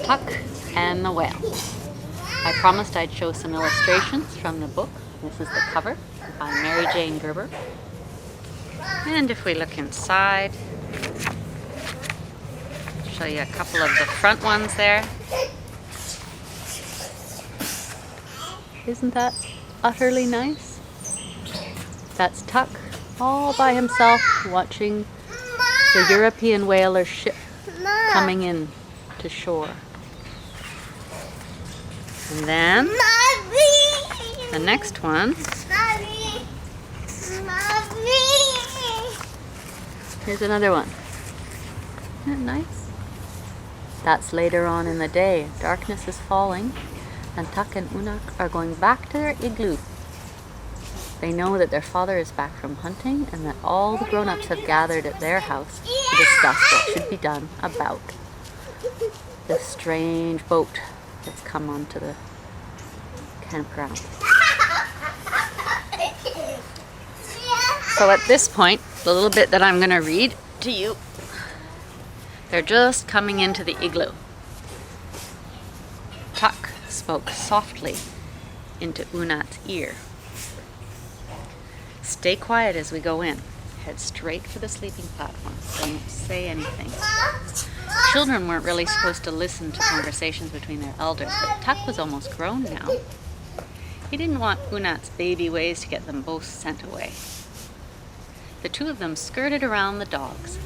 Tuck and the Whale. I promised I'd show some illustrations from the book. This is the cover by Mary Jane Gerber. And if we look inside, I'll show you a couple of the front ones there. Isn't that utterly nice? That's Tuck all by himself watching the European whaler ship coming in to shore. And then the next one, here's another one. Isn't that nice? That's later on in the day. Darkness is falling and Tuck and Unak are going back to their igloo. They know that their father is back from hunting and that all the grown-ups have gathered at their house to discuss what should be done about this strange boat that's come onto the campground. So at this point, the little bit that I'm going to read to you, they're just coming into the igloo. Tuck spoke softly into Unat's ear. Stay quiet as we go in. Head straight for the sleeping platform. Don't say anything. Children weren't really supposed to listen to conversations between their elders, but Tuck was almost grown now. He didn't want Unat's baby ways to get them both sent away. The two of them skirted around the dogs.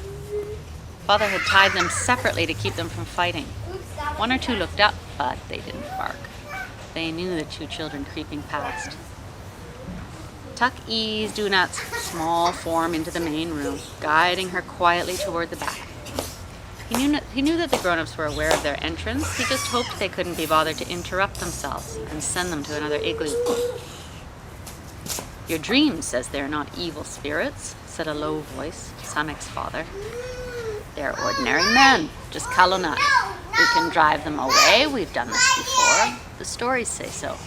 Father had tied them separately to keep them from fighting. One or two looked up, but they didn't bark. They knew the two children creeping past. Tuck eased Unat's small form into the main room, guiding her quietly toward the back. He knew that the grown-ups were aware of their entrance. He just hoped they couldn't be bothered to interrupt themselves and send them to another igloo. Your dream says they're not evil spirits, said a low voice, Samek's father. They're ordinary men, just Kalunat. We can drive them away. We've done this before. The stories say so.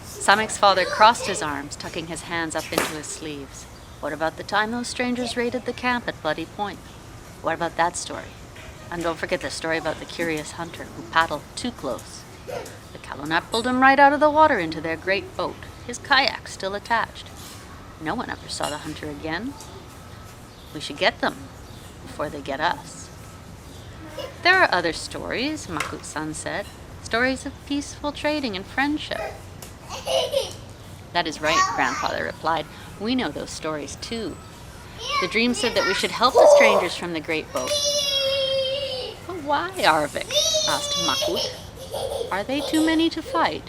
Samek's father crossed his arms, tucking his hands up into his sleeves. What about the time those strangers raided the camp at Bloody Point? What about that story? And don't forget the story about the curious hunter who paddled too close. The Kalunat pulled him right out of the water into their great boat, his kayak still attached. No one ever saw the hunter again. We should get them before they get us. There are other stories, Makut-san said. Stories of peaceful trading and friendship. That is right, Grandfather replied. We know those stories too. The dream said that we should help the strangers from the great boat. But why, Arvik? Asked Makut. Are they too many to fight?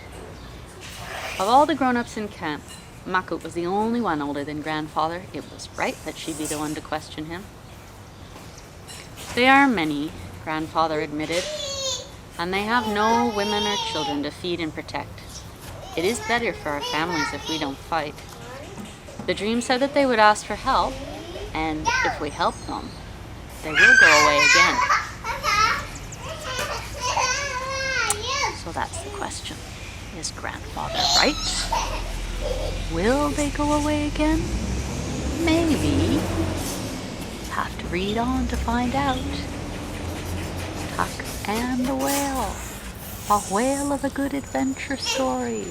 Of all the grown-ups in camp, Makut was the only one older than Grandfather. It was right that she be the one to question him. They are many, Grandfather admitted, and they have no women or children to feed and protect. It is better for our families if we don't fight. The dream said that they would ask for help, and if we help them, they will go away again. So that's the question. Is Grandfather right? Will they go away again? Maybe. Have to read on to find out. Tuck and the Whale. A whale of a good adventure story.